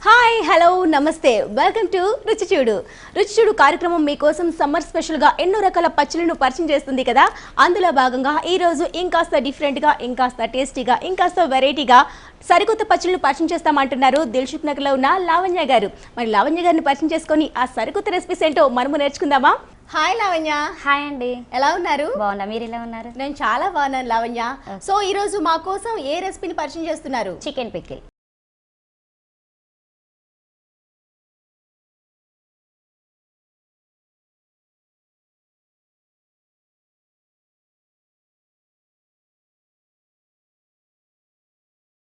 Hi hello నమస్తే welcome to రుచి చూడు. రుచి చూడు కార్యక్రమం మీకోసం సమ్మర్ స్పెషల్గా ఎన్నో రకాల పచ్చళ్ళను పరిచయం చేస్తుంది కదా. అందులో భాగంగా ఈరోజు ఇంకాస్త డిఫరెంట్గా, ఇంకాస్త టేస్టీగా, ఇంకాస్త వెరైటీగా సరికొత్త పచ్చళ్ళను పరిచయం చేస్తామంటున్నారు దిల్సుఖ్ నగర్లో ఉన్న లావణ్య గారు. మరి లావణ్య గారిని పరిచయం చేసుకొని ఆ సరికొత్త రెసిపీస్ ఏంటో మనము నేర్చుకుందామా? హాయ్ లావణ్య. హాయ్ అండి. ఎలా ఉన్నారు? బాగున్నా, మీరు ఎలా ఉన్నారు? నేను చాలా బాగున్నాను లావణ్య. సో ఈ రోజు మా కోసం ఏ రెసిపీని పరిచయం చేస్తున్నారు? Chicken pickle.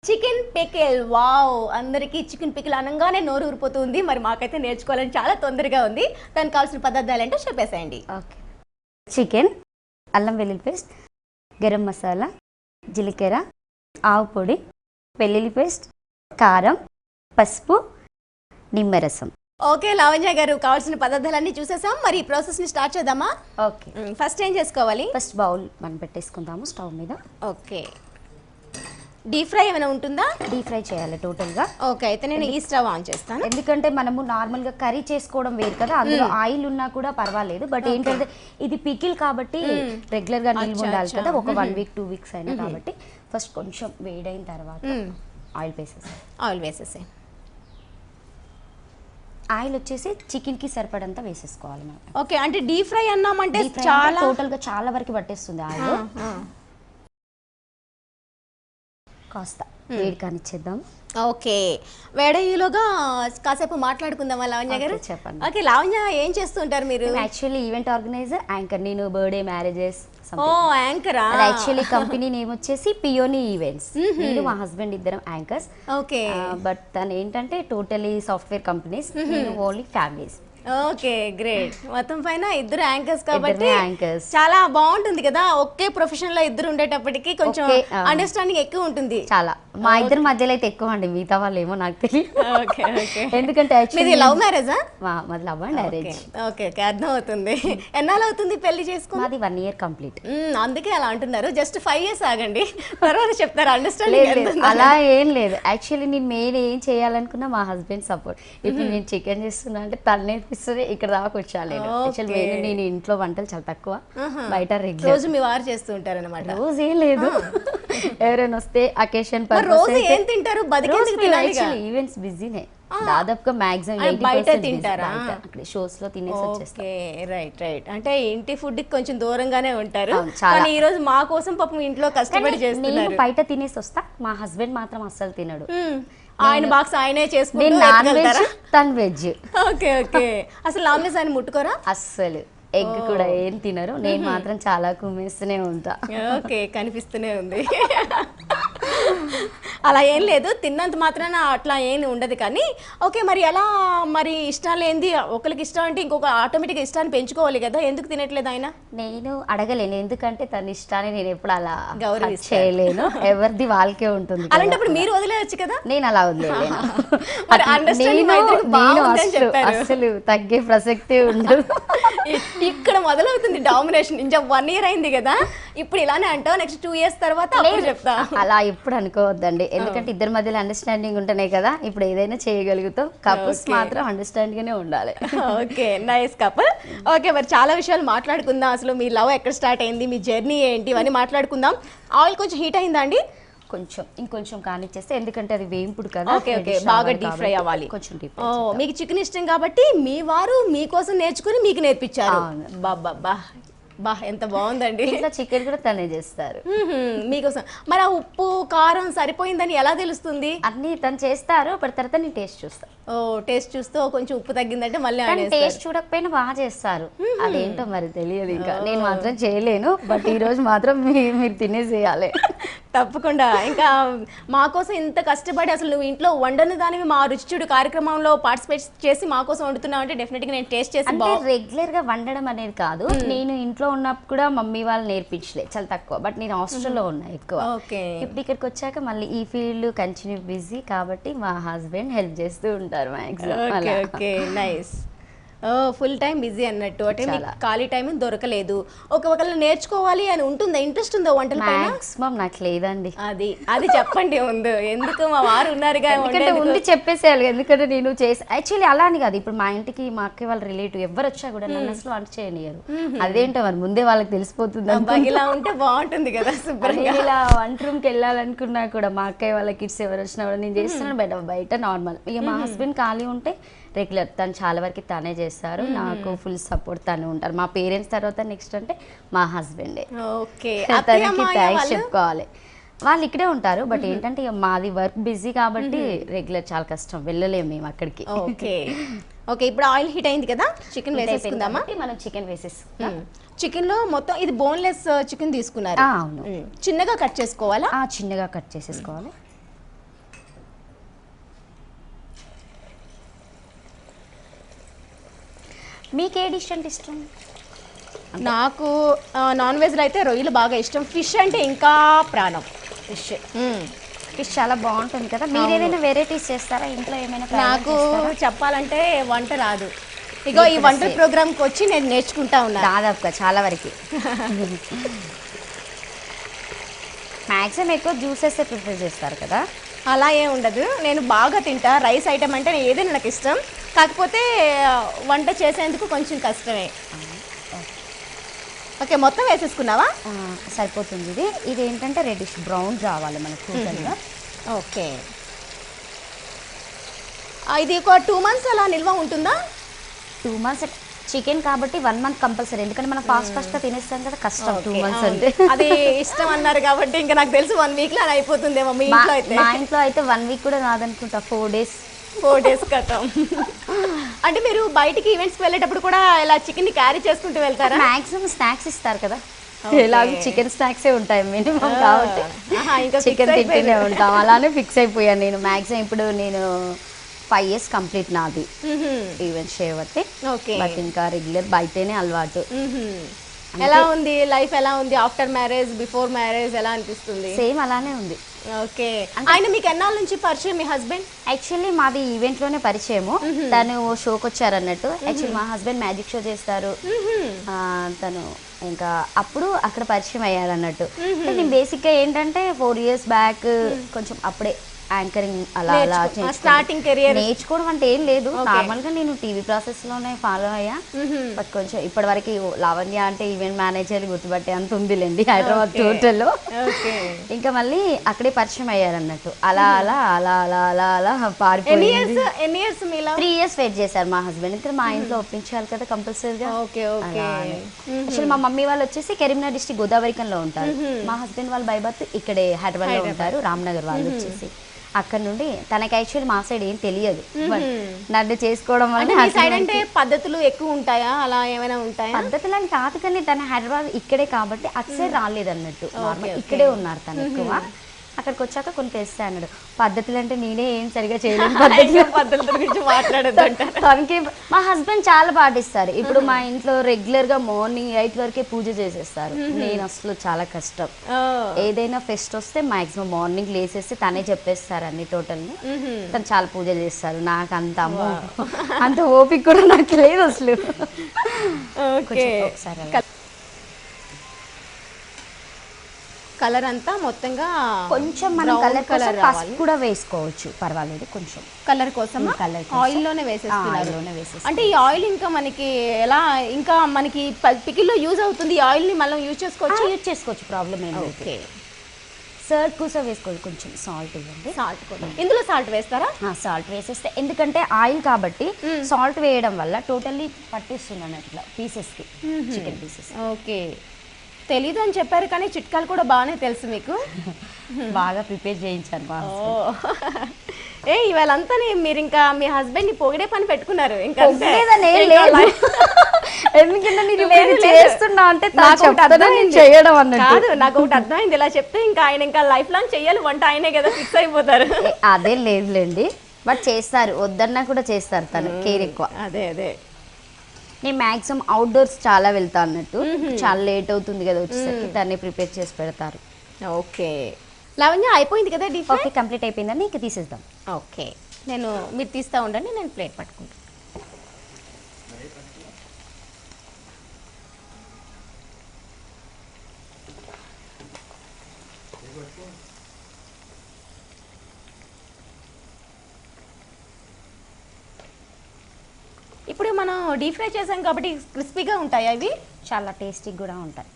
Chicken pickle. Wow, అందరికీ చికెన్ పికిల్ అనగానే నోరు ఊరిపోతుంది. మరి మాకైతే నేర్చుకోవాలని చాలా తొందరగా ఉంది. దానికి కావాల్సిన పదార్థాలు ఏంటో చెప్పేసేయండి. ఓకే, చికెన్, అల్లం వెల్లుల్లి పేస్ట్, గరం మసాలా, జీలకర్ర, ఆవు పొడి, వెల్లుల్లి పేస్ట్, కారం, పసుపు, నిమ్మరసం. ఓకే లావణ్య గారు, కావాల్సిన పదార్థాలన్నీ చూసేసాం. మరి ప్రాసెస్ని స్టార్ట్ చేద్దామా? ఓకే, ఫస్ట్ ఏం చేసుకోవాలి? ఫస్ట్ బౌల్ మనం పెట్టేసుకుందాము స్టవ్ మీద. ఓకే, డీప్ ఫ్రై ఏమైనా ఉంటుందా? డీప్ ఫ్రై చేయాలి టోటల్గా. ఓకే, అయితే నేను ఈ స్టవ్ ఆన్ చేస్తాను. ఎందుకంటే మనము నార్మల్గా కర్రీ చేసుకోవడం వేరు కదా, అందులో ఆయిల్ ఉన్నా కూడా పర్వాలేదు. బట్ ఏంటంటే ఇది పికిల్ కాబట్టి రెగ్యులర్గా నిల్వ ఉండాలి కదా, ఒక 1 వీక్ 2 వీక్స్ అయినా. కాబట్టి ఫస్ట్ కొంచెం వేడైన తర్వాత ఆయిల్ వేసేసాయి. ఆయిల్ వచ్చేసి చికెన్కి సరిపడంతా వేసేసుకోవాలి మనం. ఓకే, అంటే డీప్ ఫ్రై అన్నామంటే చాలా టోటల్గా చాలా వరకు పట్టేస్తుంది ఆయిల్. కాస్త వేడి కానిచ్చేద్దాం. ఓకే, వేడయ్యేలోగా కాసేపు మాట్లాడుకుందామా లావణ్య గారు? చెప్పండి. ఓకే లావణ్య, ఏం చేస్తుంటారు మీరు? Actually event organiser, anchor. నేను బర్త్డే, మ్యారేజెస్. ఓ యాంకరా? యాక్చువల్లీ కంపెనీ నేమ్ వచ్చేసి పియోనీ ఈవెంట్స్. నేను మా హస్బెండ్ ఇద్దరం యాంకర్స్. ఓకే, బట్ తను ఏంటంటే టోటలీ సాఫ్ట్వేర్ కంపెనీస్, నేను ఓన్లీ ఫ్యామిలీస్. Okay great. మొత్తం పైన ఇద్దరు యాంకర్స్ కాబట్టి యాంకర్స్ చాలా బాగుంటుంది కదా. ఒకే ప్రొఫెషన్ లో ఇద్దరు ఉండేటప్పటికి కొంచెం అండర్స్టాండింగ్ ఎక్కువ ఉంటుంది. చాలా, మా ఇద్దరి మధ్యలో అయితే ఎక్కువ అండి, మిగతా వాళ్ళు ఏమో నాకు తెలియదు. ఎందుకంటే లవ్ మ్యారేజా? మాది love and marriage. Okay okay, అర్థం అవుతుంది. ఎన్నాళ్ళు అవుతుంది పెళ్లి చేసుకుని? మాది 1 year కంప్లీట్. అందుకే అలా అంటున్నారు. జస్ట్ 5 years ఆగండి, తర్వాత చెప్తారు. అండర్స్టాండింగ్ అలా ఏం లేదు. యాక్చువల్లీ నేను మెయిన్ ఏం చేయాలనుకున్నా మా హస్బెండ్ సపోర్ట్. ఇప్పుడు నేను చికెన్ చేస్తున్నా అంటే తన్నే ఇక్కడ దాకా వచ్చాను. నేను ఇంట్లో వంటలు చాలా తక్కువ, బయట రోజు మీ వారు చేస్తూ ఉంటారు అనమాట? రోజు ఏం లేదు, ఎవరైనా వస్తే అకేషన్ రోజు ఏం తింటారు? ఈవెంట్స్ బిజీనే, దాదాపుగా మాక్సిమం బయట తింటారా? అక్కడ షోస్ లో తినేసి వచ్చేస్తారు. రైట్ రైట్, అంటే ఇంటి ఫుడ్ కి కొంచెం దూరంగానే ఉంటారు. కానీ ఈ రోజు మా కోసం పాపం ఇంట్లో కష్టపడి చేస్తున్నారు. నేను బయట తినేసి వస్తా, మా హస్బెండ్ మాత్రం అస్సలు తినడు. ఆయన బాక్స్ ఆయనే చేసుకుంటారు. నాన్ వెజ్, తను వెజ్. ఓకే ఓకే, అసలు నాన్ వెజ్ ఆయన ముట్టుకోరా? అస్సలు ఎగ్ కూడా ఏం తినరు. నేను మాత్రం చాలా కుమ్మేస్తూనే ఉంటా. ఓకే, కనిపిస్తూనే ఉంది. అలా ఏం లేదు, తిన్నంత మాత్రాన అట్లా ఏం ఉండదు. కానీ ఓకే, మరి ఎలా, మరి ఇష్టాలు ఏంది? ఒకరికి ఇష్టం అంటే ఇంకొక ఆటోమేటిక్గా ఇష్టాన్ని పెంచుకోవాలి కదా. ఎందుకు తినట్లేదు ఆయన? నేను అడగలేను, ఎందుకంటే తన ఇష్టాన్ని నేను ఎప్పుడు అలా చేయలేను. ఎవరిది వాళ్ళకే ఉంటుంది. అలాంటప్పుడు మీరు వదిలేయచ్చు కదా. నేను అలా వదిలేను. అసలు తగ్గే ప్రసక్తి ఉండదు. ఇక్కడ మొదలవుతుంది డామినేషన్. ఇంకా 1 year అయింది కదా, ఇప్పుడు ఇలానే అంటావు, నెక్స్ట్ 2 years తర్వాత చెప్తా. అలా ఇప్పుడు అనుకోవద్దండి, ఎందుకంటే ఇద్దరి మధ్యలో అండర్స్టాండింగ్ ఉంటేనే కదా ఇప్పుడు ఏదైనా చేయగలుగుతాం. కపుల్స్ మాత్రం అండర్స్టాండింగ్ గానే ఉండాలి. Okay, nice couple. ఓకే, మరి చాలా విషయాలు మాట్లాడుకుందాం. అసలు మీ లవ్ ఎక్కడ స్టార్ట్ అయింది, మీ జర్నీ ఏంటి, ఇవన్నీ మాట్లాడుకుందాం. ఆయిల్ కొంచెం హీట్ అయిందా అండి? ఇంకొంచెం కానిచ్చేస్తే, ఎందుకంటే అది వేంపుడు కదా. ఓకే ఓకే, బాగా డీప్ ఫ్రై అవ్వాలి. కొంచెం డీప్. మీకు చికెన్ ఇష్టం కాబట్టి మీ వారు మీకోసం నేర్చుకుని మీకు నేర్పించారు. బాబా బా, ఎంత బాగుందండి. ఇట్లా చికెన్ కూడా తనే చేస్తారు మీకోసం. మరి ఆ ఉప్పు కారం సరిపోయిందని ఎలా తెలుస్తుంది? అన్ని తను చేస్తారు, బట్ తర్వాత నేను టేస్ట్ చూస్తాను. ఓ, టేస్ట్ చూస్తూ కొంచెం ఉప్పు తగ్గిందంటే మళ్ళీ టేస్ట్ చూడకపోయినా బాగా చేస్తారు. అదేంటో మరి తెలియదు, ఇంకా నేను మాత్రం చేయలేను. బట్ ఈ రోజు మాత్రం మీరు తినేసేయాలి. తప్పకుండా. ఇంకా మా కోసం ఇంత కష్టపడి అసలు నువ్వు ఇంట్లో వండని దానివి మా రుచి చూడు కార్యక్రమంలో పార్టిసిపేట్ చేసి మా కోసం వండుతున్నావు అంటే డెఫినెట్గా నేను టేస్ట్ చేసి. రెగ్యులర్ గా వండడం అనేది కాదు, నేను ఇంట్లో ఉన్నప్పుడు కూడా మమ్మీ వాళ్ళు నేర్పించలే, చాలా తక్కువ. బట్ నేను హాస్టల్లో ఉన్నా ఎక్కువ. ఇప్పుడు ఇక్కడికి వచ్చాక మళ్ళీ ఈ ఫీల్డ్ కంటిన్యూ బిజీ కాబట్టి మా హస్బెండ్ హెల్ప్ చేస్తూ ఉంటారు maximum. Okay, nice. Full time busy అన్నట్టు అంటే మీకు ఖాళీ టైం దొరకలేదు. ఒకవేళ నేర్చుకోవాలి అని ఉంటుందా, ఇంట్రెస్ట్ ఉందా వంటల పైన? మాక్సిమం నాకు లేదండి. అది చెప్పండి ముందు. ఎందుకు మా వారు ఉన్నారుగా, ఎందుకంటే ఉండి చెప్పేసేయాలి. ఎందుకంటే నేను చేసి యాక్చువల్లీ అలా అని కాదు, ఇప్పుడు మా ఇంటికి మా అక్క వాళ్ళ రిలేటివ్ ఎవరు వచ్చా కూడా నన్ను అసలు వంట చేయనియరు. అదేంటో మరి ముందే వాళ్ళకి తెలిసిపోతుంది. ఇలా ఉంటే బాగుంటుంది కదా శుభ్రంగా. ఇలా వంట రూమ్కి వెళ్ళాలనుకున్నా కూడా మా అక్కయ్య వాళ్ళ కిడ్స్ ఎవరు వచ్చినా కూడా నేను చేస్తున్నాను బయట నార్మల్. ఇక మా హస్బెండ్ ఖాళీ ఉంటే రెగ్యులర్ తను చాలా వరకు తనే చేస్తారు. నాకు ఫుల్ సపోర్ట్ తను ఉంటారు. మా పేరెంట్స్ తర్వాత నెక్స్ట్ అంటే మా హస్బెండే. ఓకే, తనకి థ్యాంక్స్ చెప్పుకోవాలి. వాళ్ళు ఇక్కడే ఉంటారు. బట్ ఏంటంటే ఇక మాది వర్క్ బిజీ కాబట్టి రెగ్యులర్ చాలా కష్టం, వెళ్ళలేము మేము అక్కడికి. ఓకే ఓకే, ఇప్పుడు ఆయిల్ హీట్ అయింది కదా, చికెన్ వేసేసుకుందామా? మనం చికెన్ వేసేసుకుందాం. చికెన్ లో మొత్తం ఇది బోన్లెస్ చికెన్ తీసుకున్నారు. అవును, చిన్నగా కట్ చేసుకోవాలా? చిన్నగా కట్ చేసేసుకోవాలి. మీకు ఏ డిష్ అంటే ఇష్టం? నాకు నాన్ వెజ్లో అయితే రొయ్యలు బాగా ఇష్టం. ఫిష్ అంటే ఇంకా ప్రాణం. ఫిష్ చాలా బాగుంటుంది కదా. మీరు ఏదైనా వెరైటీస్ చేస్తారా ఇంట్లో? ఏమైనా నాకు చెప్పాలంటే వంట రాదు. ఇగో ఈ వంట ప్రోగ్రామ్కి వచ్చి నేను నేర్చుకుంటా ఉన్నా దాదాపుగా చాలా వరకు. మ్యాక్సిమం ఎక్కువ జ్యూసెస్ ప్రిఫర్ చేస్తారు కదా? అలా ఏం ఉండదు, నేను బాగా తింటా. రైస్ ఐటమ్ అంటే ఏదైనా నాకు ఇష్టం. కాకపోతే వంట చేసేందుకు కొంచెం కష్టమే. ఓకే, మొత్తం వేసేసుకున్నావా? సరిపోతుంది. ఇది ఏంటంటే రెడ్డిష్ బ్రౌన్ రావాలి మనకు టోటల్గా. ఓకే, ఇది ఒక 2 months అలా నిల్వ ఉంటుందా? 2 months చికెన్ కాబట్టి 1 month కంపల్సరీ. ఎందుకంటే మనం ఫాస్ట్ గా తినేస్తాం కదా, కష్టం 2 months అంటే. అది ఇష్టం అన్నారు కాబట్టి ఇంకా నాకు తెలుసు 1 week లో అయిపోతుందేమో. మీ ఇంట్లో అయితే? మా ఇంట్లో అయితే 1 week కూడా రాదనుకుంటా, 4 days కథం. అంటే మీరు బయటికి ఈవెంట్స్కి వెళ్ళేటప్పుడు కూడా ఇలా చికెన్ ని క్యారీ చేసుకుంటూ వెళ్తారా? మాక్సిమం స్నాక్స్ ఇస్తారు కదా, ఎలాగో చికెన్ స్నాక్సే ఉంటాయి మినిమం, కాబట్టి చికెన్ తింటూనే ఉంటాం. అలానే ఫిక్స్ అయిపోయాను నేను. మాక్సిమం ఇప్పుడు నేను 5 years కంప్లీట్ నాది ఈవెంట్స్ చేయబట్టి. బట్ ఇంకా రెగ్యులర్ బయటనే అలవాటు. ఎలా ఉంది లైఫ్? ఎలా ఉంది ఆఫ్టర్ మ్యారేజ్, బిఫోర్ మ్యారేజ్ ఎలా అనిపిస్తుంది? సేమ్ అలానే ఉంది. ఓకే, ఆయన మీకు ఎన్నాళ్ళ నుంచి పరిచయం మీ హస్బెండ్? యాక్చువల్లీ మాది ఈవెంట్ లోనే పరిచయము. తను షోకి వచ్చారు అన్నట్టు. యాక్చువల్లీ మా హస్బెండ్ మ్యాజిక్ షో చేస్తారు. తను ఇంకా అప్పుడు అక్కడ పరిచయం అయ్యారు అన్నట్టు. నేను బేసిక్ గా ఏంటంటే 4 years బ్యాక్ కొంచెం అప్పుడే యాంకరింగ్ అలా స్టార్టింగ్ కెరియర్ నేర్చుకోవడం అంటే ఏం లేదు. నార్మల్ గా నేను టీవీ ప్రాసెస్ లోనే ఫాలో అయ్యా. బట్ కొంచెం ఇప్పటి వరకు లావణ్య అంటే ఈవెంట్ మేనేజర్ గుర్తుపట్టే అంత ఉందిలేండి హైదరాబాద్ టోటల్ లో. ఇంకా మళ్ళీ అక్కడే పరిచయం అయ్యారు అన్నట్టు. అలా అలా అలా అలా అలా అలా పారిపోయింది. 3 years వెయిట్ చేశారు మా హస్బెండ్. ఇంకా మా ఇంట్లో ఒప్పించాలి కదా కంపల్సరీగా. యాక్చువల్లీ మా మమ్మీ వాళ్ళు వచ్చేసి కరీంనగర్ డిస్ట్రిక్ట్ గోదావరికంలో ఉంటారు. మా హస్బెండ్ వాళ్ళు బై బర్త్ ఇక్కడే హైదరాబాద్ లో ఉంటారు, రామ్నగర్ వాళ్ళు వచ్చేసి. అక్కడ నుండి తనకి యాక్చువల్లీ మా సైడ్ ఏం తెలియదు, నన్ను చేసుకోవడం వల్ల. అంటే పద్ధతులు ఎక్కువ ఉంటాయా, అలా ఏమైనా ఉంటాయా? పద్ధతులు అని కాదు, కానీ తన హైదరాబాద్ ఇక్కడే కాబట్టి అటు సైడ్ రాలేదు అన్నట్టు. ఇక్కడే ఉన్నారు తను ఎక్కువ. అక్కడికి వచ్చాక కొన్ని తెస్తా అన్నాడు. పద్ధతులు అంటే నేనే ఏం సరిగా చేయలేను, పద్ధతుల గురించి మాట్లాడద్దు. తనకి మా హస్బెండ్ చాలా పాటిస్తారు. ఇప్పుడు మా ఇంట్లో రెగ్యులర్ గా మార్నింగ్ 8 వరకే పూజ చేసేస్తారు. నేను అసలు చాలా కష్టం. ఏదైనా ఫెస్ట్ వస్తే మాక్సిమం మార్నింగ్ లేసేసి తనే చెప్పేస్తారు అన్ని టోటల్ ని. తను చాలా పూజ చేస్తారు. నాకు అంత ఓపిక కూడా నాకు లేదు అసలు. ఒకసారి కలర్ అంతా మొత్తంగా కొంచెం మనం కలర్ పసుపు కూడా వేసుకోవచ్చు, పర్వాలేదు. కొంచెం కలర్ కోసం ఆయిల్ లోనే వేసేస్తున్నారు. అంటే ఈ ఆయిల్ ఇంకా మనకి ఎలా, ఇంకా మనకి పికిల్లో యూజ్ అవుతుంది. ఈ ఆయిల్ ని మనం యూజ్ చేసుకోవచ్చు, ప్రాబ్లం ఏం లేదు. సర్ట్ కూసా వేసుకోవాలి. కొంచెం సాల్ట్ ఇవ్వండి. సాల్ట్ కూడా ఇందులో సాల్ట్ వేస్తారా? సాల్ట్ వేసేస్తే, ఎందుకంటే ఆయిల్ కాబట్టి సాల్ట్ వేయడం వల్ల టోటల్లీ పట్టిస్తున్నాను అట్లా పీసెస్ కి, చికెన్ పీసెస్. ఓకే, తెలీదు అని చెప్పారు కానీ చిట్కాలు కూడా బాగానే తెలుసు మీకు. బాగా ప్రిపేర్ చేయించాను. ఇవాళంతా మీరు ఇంకా మీ హస్బెండ్ ని పొగిడే పని పెట్టుకున్నారు. ఇంకా చేస్తున్నా అంటే చేయడం కాదు, నాకు ఒకటి అర్థమైంది. ఇలా చెప్తే ఇంకా ఆయన ఇంకా లైఫ్ లాంగ్ చెయ్యాలి వంట, ఆయనే కదా ఫిక్స్ అయిపోతారు. అదే లేదులేండి, బట్ చేస్తారు, వద్దన్నా కూడా చేస్తారు. తను కేర్ ఎక్కువ. అదే నేను మ్యాక్సిమం అవుట్డోర్స్ చాలా వెళ్తా అన్నట్టు. చాలా లేట్ అవుతుంది కదా వచ్చేసరికి, దాన్ని ప్రిపేర్ చేసి పెడతారు. ఓకే, లావణ్య అయిపోయింది కదా డీప్? ఓకే, కంప్లీట్ అయిపోయిందని ఇంకా తీసేద్దాం. ఓకే, మీరు తీస్తూ ఉండండి, నేను ప్లేట్ పట్టుకుంటాను. డీప్ ఫ్రై చేసాం కాబట్టి క్రిస్పీగా ఉంటాయి అవి. చాలా టేస్టీ కూడా ఉంటాయి.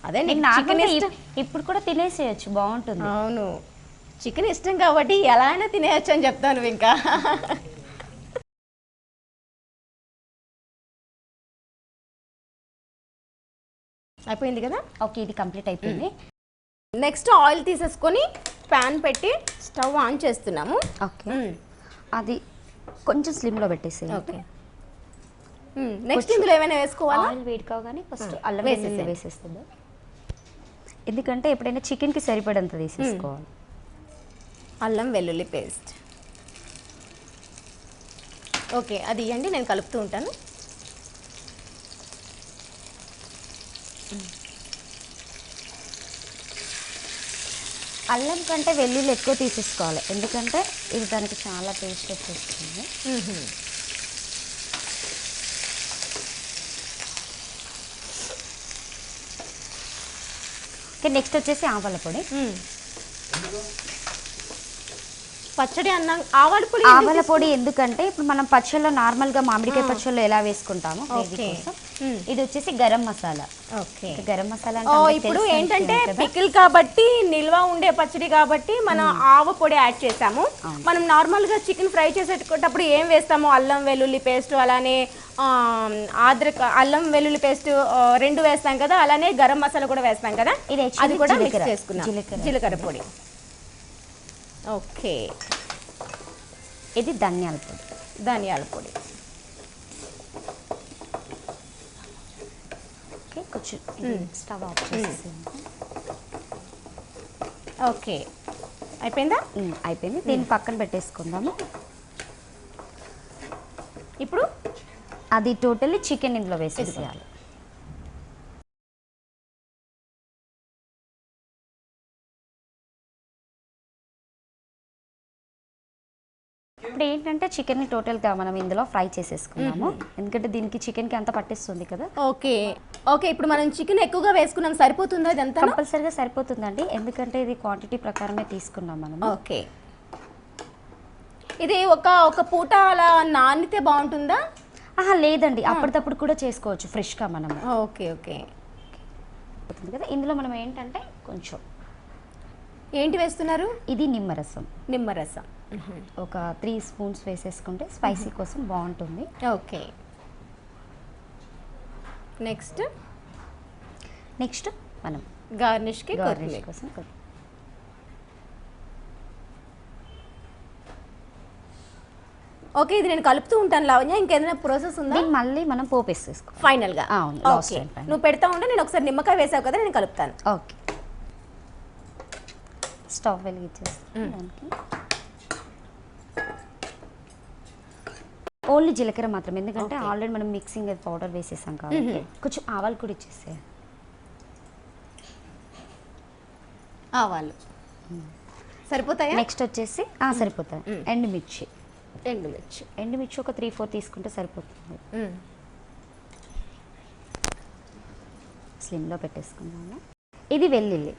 అదే నీకు చికెన్ నార్మల్గా ఇష్టం. ఇప్పుడు కూడా తినేసేయచ్చు, బాగుంటుంది. అవును, చికెన్ ఇష్టం కాబట్టి ఎలా అయినా తినేయచ్చు అని చెప్తాను ఇంకా. అయిపోయింది కదా. ఓకే, ఇది కంప్లీట్ అయిపోయింది. నెక్స్ట్ ఆయిల్ తీసేసుకొని ప్యాన్ పెట్టి స్టవ్ ఆన్ చేస్తున్నాము. ఓకే, అది కొంచెం స్లిమ్లో పెట్టేసి. ఓకే, నెక్స్ట్ ఇందులో ఏమైనా వేసుకోవాలా? ఆయిల్ వేడి కాగానే ఫస్ట్ అల్లం వెల్లుల్లి వేసేస్తుంది. ఎందుకంటే ఎప్పుడైనా చికెన్కి సరిపడంత తీసేసుకోవాలి. అల్లం వెల్లుల్లి పేస్ట్. ఓకే, అది ఇవ్వండి, నేను కలుపుతూ ఉంటాను. అల్లం కంటే వెల్లుల్లి ఎక్కువ తీసేసుకోవాలి, ఎందుకంటే ఇది దానికి చాలా టేస్ట్ వచ్చేస్తుంది. ఓకే, నెక్స్ట్ వచ్చేసి ఆవాల పొడి. పచ్చడి అన్నం ఆవాల పొడి. ఆవాల పొడి ఎందుకంటే ఇప్పుడు మనం పచ్చళ్ళలో నార్మల్గా మామిడికాయ పచ్చళ్ళలో ఎలా వేసుకుంటామో ఇది వచ్చేసి గరం మసాలా. ఓకే, గరం మసాలా ఇప్పుడు ఏంటంటే పికిల్ కాబట్టి నిల్వ ఉండే పచ్చడి కాబట్టి మనం ఆవ పొడి యాడ్ చేసాము. మనం నార్మల్ గా చికెన్ ఫ్రై చేసేటప్పుడు ఏం వేస్తాము? అల్లం వెల్లుల్లి పేస్ట్, అలానే అల్లం వెల్లుల్లి పేస్ట్ 2 వేస్తాం కదా, అలానే గరం మసాలా కూడా వేస్తాం కదా, అది కూడా మిక్స్ చేసుకున్నాం. జీలకర్ర పొడి. ఓకే, ఇది ధనియాల పొడి. ధనియాల పొడి. ఓకే, కొంచెం స్టవ్ ఆఫ్ చేసేసి. ఓకే, అయిపోయిందా? అయిపోయింది. దీన్ని పక్కన పెట్టేసుకుందాము. ఇప్పుడు అది టోటల్లీ చికెన్ ఇందులో వేసేసేయాలి. ఇప్పుడు ఏంటంటే చికెన్ని టోటల్గా మనం ఇందులో ఫ్రై చేసేసుకున్నాము, ఎందుకంటే దీనికి చికెన్కి అంతా పట్టిస్తుంది కదా. ఓకే ఓకే, ఇప్పుడు మనం చికెన్ ఎక్కువగా వేసుకున్నాం, సరిపోతుందా? ఇదంతా కంపల్సరీగా సరిపోతుందండి, ఎందుకంటే ఇది క్వాంటిటీ ప్రకారమే తీసుకున్నాం మనం. ఓకే, ఇది ఒక పూట అలా నానితే బాగుంటుందా? లేదండి, అప్పటికప్పుడు కూడా చేసుకోవచ్చు ఫ్రెష్గా మనము. ఓకే ఓకే, కదా. ఇందులో మనం ఏంటంటే కొంచెం ఏంటి వేస్తున్నారు? ఇది నిమ్మరసం. నిమ్మరసం ఒక 3 స్పూన్స్ వేసేసుకుంటే స్పైసీ కోసం బాగుంటుంది. ఓకే, నెక్స్ట్ మనం గార్నిష్ కోసం ఓకే, ఇది నేను కలుపుతూ ఉంటాను లావణ్య. ఇంకేదైనా ప్రాసెస్ ఉందా? మళ్ళీ మనం పోపు వేసేసుకోవాలి ఫైనల్గా. నువ్వు పెడతా ఉంటే నేను ఒకసారి నిమ్మకాయ వేసావు కదా, నేను కలుపుతాను. ఓకే, స్టవ్ వెలిగించేస్తాను. దానికి ఓన్లీ జీలకర్ర మాత్రం, ఎందుకంటే ఆల్రెడీ మనం మిక్సింగ్ పౌడర్ వేసేసాం కాబట్టి. కొంచెం ఆవాలు కూడా ఇచ్చేసే. ఆవాలు సరిపోతాయా? నెక్స్ట్ వచ్చేసి సరిపోతాయి. ఎండుమిర్చి ఒక 3-4 తీసుకుంటే సరిపోతుంది. స్లిమ్లో పెట్టేసుకున్నాము. ఇది వెల్లుల్లి.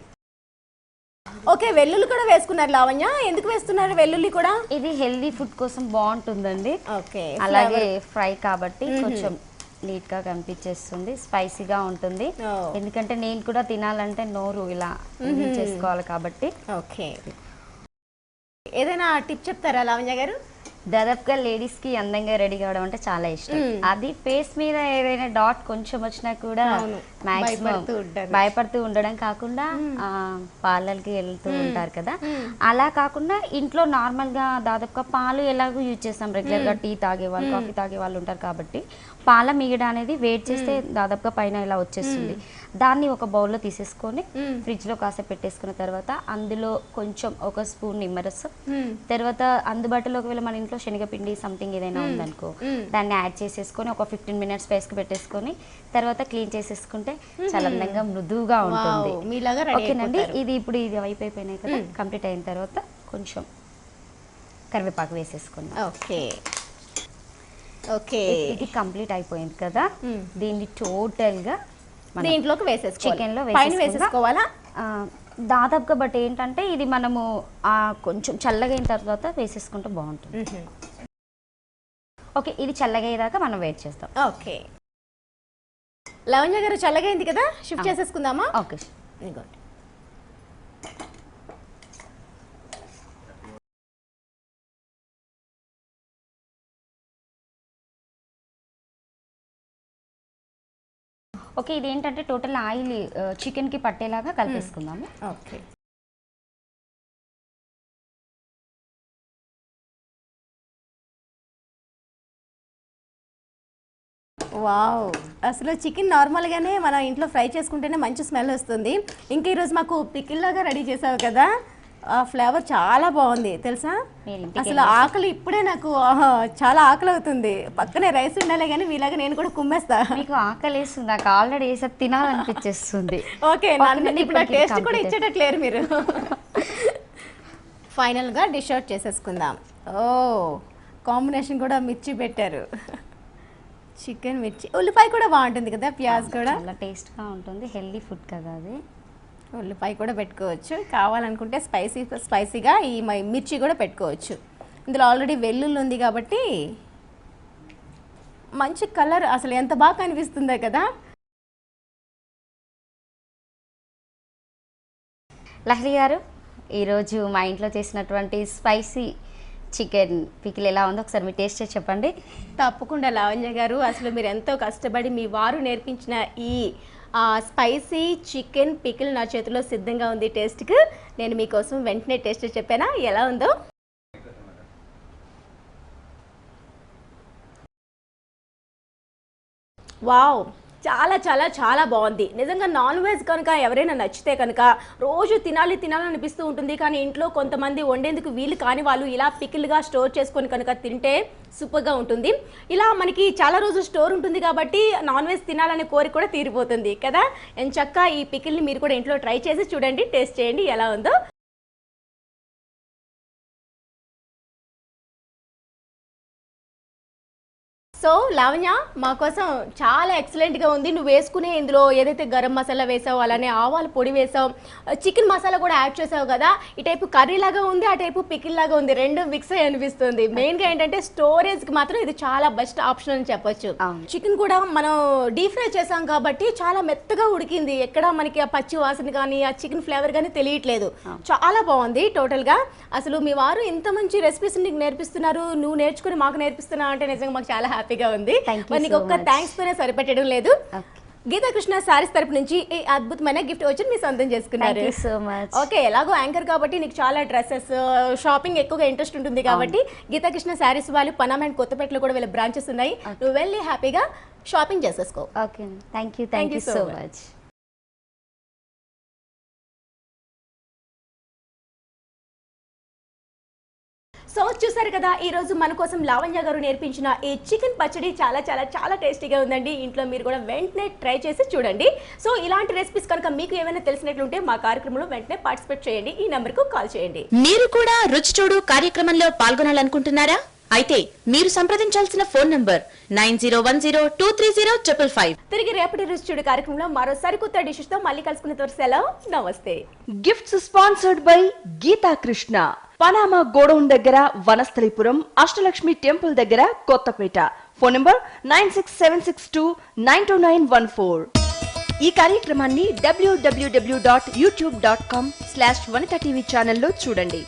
ఓకే, వెల్లుల్లి కూడా వేసుకున్నారు లావణ్య. ఎందుకు వేస్తున్నారు వెల్లుల్లి కూడా? ఇది హెల్దీ ఫుడ్ కోసం బాగుంటుందండి. ఓకే, అలాగే ఫ్రై కాబట్టి కొంచెం నీట్ గా కనిపించేస్తుంది, స్పైసీగా ఉంటుంది. ఎందుకంటే నేను కూడా తినాలంటే నోరు ఇలా చేసుకోవాలి కాబట్టి. ఓకే, ఏదైనా టిప్ చెప్తారా లావణ్య గారు? దాదాపుగా లేడీస్ కి అందంగా రెడీ కావడం అంటే చాలా ఇష్టం. అది ఫేస్ మీద ఏదైనా డాట్ కొంచెం వచ్చినా కూడా మాక్సిమం భయపడుతూ ఉండడం కాకుండా పార్లర్కి వెళ్తూ ఉంటారు కదా, అలా కాకుండా ఇంట్లో నార్మల్ గా దాదాపుగా పాలు ఎలాగో యూజ్ చేస్తాం, రెగ్యులర్ గా టీ తాగే వాళ్ళు, కాఫీ తాగే వాళ్ళు ఉంటారు కాబట్టి పాల మీగడ అనేది వేడి చేస్తే దాదాపుగా పైన ఇలా వచ్చేస్తుంది. దాన్ని ఒక బౌల్లో తీసేసుకొని ఫ్రిడ్జ్ లో కాసేపు పెట్టేసుకున్న తర్వాత అందులో కొంచెం 1 స్పూన్ నిమ్మరసం, తర్వాత అందుబాటులో ఒకవేళ మన ఇంట్లో శనగపిండి సంథింగ్ ఏదైనా ఉందనుకో దాన్ని యాడ్ చేసేసుకొని ఒక 15 మినిట్స్ పేస్కి పెట్టేసుకొని తర్వాత క్లీన్ చేసేసుకుంటే చాలా అందంగా మృదువుగా ఉంటుంది. ఓకేనండి, ఇది ఇప్పుడు ఇది అయిపోయినాయి కదా, కంప్లీట్ అయిన తర్వాత కొంచెం కరివేపాకు వేసేసుకుందాం. ఓకే ఓకే, ఇది కంప్లీట్ అయిపోయింది కదా, దీన్ని టోటల్ గా దీంట్లోకి వేసేసుకోవాలి. చికెన్ లో వేసేసుకోవాలా దాదాపుగా. బట్ ఏంటంటే ఇది మనము కొంచెం చల్లగైన తర్వాత వేసేసుకుంటే బాగుంటుంది. ఓకే, ఇది చల్లగయ్యేదాకా మనం వెయిట్ చేస్తాం. ఓకే, లవణ్య గారు చల్లగా అయింది కదా, షిఫ్ట్ చేసేసుకుందామా? ఓకే, ఇదిగోండి. ఓకే, ఇదేంటంటే టోటల్ ఆయిల్ చికెన్కి పట్టేలాగా కలిపేసుకుందాము. ఓకే, వావ్, అసలు చికెన్ నార్మల్గానే మనం ఇంట్లో ఫ్రై చేసుకుంటేనే మంచి స్మెల్ వస్తుంది. ఇంకా ఈరోజు మాకు పికిల్ లాగా రెడీ చేసావు కదా, ఆ ఫ్లేవర్ చాలా బాగుంది తెలుసా. అసలు ఆకలి ఇప్పుడే నాకు చాలా ఆకలి అవుతుంది. పక్కనే రైస్ ఉండాలి కానీ మీలాగా నేను కూడా కుమ్మేస్తా. మీకు ఆకలి వేస్తుంది, నాకు ఆల్రెడీ వేసే తినాలనిపించేస్తుంది. ఓకే, ఇప్పుడు టేస్ట్ కూడా ఇచ్చేటట్లేరు మీరు. ఫైనల్గా డిష్ అవుట్ చేసేసుకుందాం. ఓ, కాంబినేషన్ కూడా మిర్చి పెట్టారు, చికెన్ మిర్చి, ఉల్లిపాయ కూడా బాగుంటుంది కదా, ప్యాజ్ కూడా చాలా టేస్ట్గా ఉంటుంది. హెల్దీ ఫుడ్ కదా అది. ఉల్లిపాయ కూడా పెట్టుకోవచ్చు, కావాలనుకుంటే స్పైసీగా ఈ మిర్చి కూడా పెట్టుకోవచ్చు. ఇందులో ఆల్రెడీ వెల్లుల్లి ఉంది కాబట్టి మంచి కలర్, అసలు ఎంత బాగా కనిపిస్తుందో కదా. లహరి గారు, ఈరోజు మా ఇంట్లో చేసినటువంటి స్పైసీ చికెన్ పికిల్ ఎలా ఉందో ఒకసారి మీ టేస్ట్ చేసి చెప్పండి. తప్పకుండా లావణ్య గారు, అసలు మీరు ఎంతో కష్టపడి మీ వారు నేర్పించిన ఈ స్పైసీ చికెన్ పికిల్ నా చేతిలో సిద్ధంగా ఉంది టేస్ట్కి. నేను మీకోసం వెంటనే టేస్ట్ చెప్పానా, ఎలా ఉందో. వావ్, చాలా చాలా చాలా బాగుంది నిజంగా. నాన్ వెజ్ కనుక ఎవరైనా నచ్చితే కనుక రోజు తినాలనిపిస్తూ ఉంటుంది. కానీ ఇంట్లో కొంతమంది వండేందుకు వీలు కాని వాళ్ళు ఇలా పికిల్గా స్టోర్ చేసుకొని కనుక తింటే సూపర్గా ఉంటుంది. ఇలా మనకి చాలా రోజులు స్టోర్ ఉంటుంది కాబట్టి నాన్ వెజ్ తినాలనే కోరిక కూడా తీరిపోతుంది కదా. ఎంచక్కా ఈ పికిల్ని మీరు కూడా ఇంట్లో ట్రై చేసి చూడండి, టేస్ట్ చేయండి ఎలా ఉందో. సో లావణ్య, మా కోసం చాలా ఎక్సలెంట్గా ఉంది. నువ్వు వేసుకునే ఇందులో ఏదైతే గరం మసాలా వేసావు, అలానే ఆవాల పొడి వేసావు, చికెన్ మసాలా కూడా యాడ్ చేసావు కదా. ఈ టైపు కర్రీ లాగా ఉంది, ఆ టైపు పికిల్ లాగా ఉంది, రెండు మిక్స్ అయ్యి అనిపిస్తుంది. మెయిన్గా ఏంటంటే స్టోరేజ్కి మాత్రం ఇది చాలా బెస్ట్ ఆప్షన్ అని చెప్పొచ్చు. చికెన్ కూడా మనం డీప్ ఫ్రై చేసాం కాబట్టి చాలా మెత్తగా ఉడికింది. ఎక్కడ మనకి ఆ పచ్చి వాసన కానీ ఆ చికెన్ ఫ్లేవర్ కానీ తెలియట్లేదు. చాలా బాగుంది టోటల్గా. అసలు మీ వారు ఇంత మంచి రెసిపీస్ నీకు నేర్పిస్తున్నారు, నువ్వు నేర్చుకుని మాకు నేర్పిస్తున్నావు అంటే నిజంగా మాకు చాలా హ్యాపీగా ఉంది. నీకు ఒక్క థ్యాంక్స్ తోనే సరిపెట్టడం లేదు. గీతా కృష్ణ సారీస్ తరపు నుంచి ఈ అద్భుతమైన గిఫ్ట్ వచ్చి మీ సొంతం చేసుకున్నారు. ఓకే, ఎలాగో యాంకర్ కాబట్టి నీకు చాలా డ్రెస్సెస్ షాపింగ్ ఎక్కువగా ఇంట్రెస్ట్ ఉంటుంది కాబట్టి గీతా కృష్ణ సారీస్ వాళ్ళు పనామ అండ్ కొత్తపేటలో కూడా వీళ్ళ బ్రాంచెస్ ఉన్నాయి. నువ్వు వెళ్ళి హ్యాపీగా షాపింగ్ చేసేసుకో. Okay, thank you so much. So చూసారు కదా, ఈ రోజు మన కోసం లావణ్య గారు నేర్పించిన ఈ చికెన్ పచ్చడి చాలా చాలా చాలా టేస్టీగా ఉందండి. ఇంట్లో మీరు కూడా వెంటనే ట్రై చేసి చూడండి. సో ఇలాంటి రెసిపీస్ కనుక మీకు ఏమైనా తెలిసినట్లుంటే మా కార్యక్రమంలో వెంటనే పార్టిసిపేట్ చేయండి. ఈ నెంబర్కు కాల్ చేయండి. మీరు కూడా రుచి చూడు కార్యక్రమంలో పాల్గొనాలనుకుంటున్నారా? అయితే మీరు సంప్రదించాల్సిన ఫోన్ నంబర్ 9010230555. తిరిగి రేపటి రుచి చూడు కార్యక్రమంలో మరో సరికొత్త డిషెస్ తో మళ్ళీ కలుసుకునే సెలవు. నమస్తే. Gifts sponsored by Geetha Krishna, Panama godown దగ్గర, వనస్థలిపురం, అష్టలక్ష్మి టెంపుల్ దగ్గర, కొత్తపేట. Phone number 9676292914. ఈ కార్యక్రమాన్ని www.youtube.com/vanita TV ఛానల్లో చూడండి.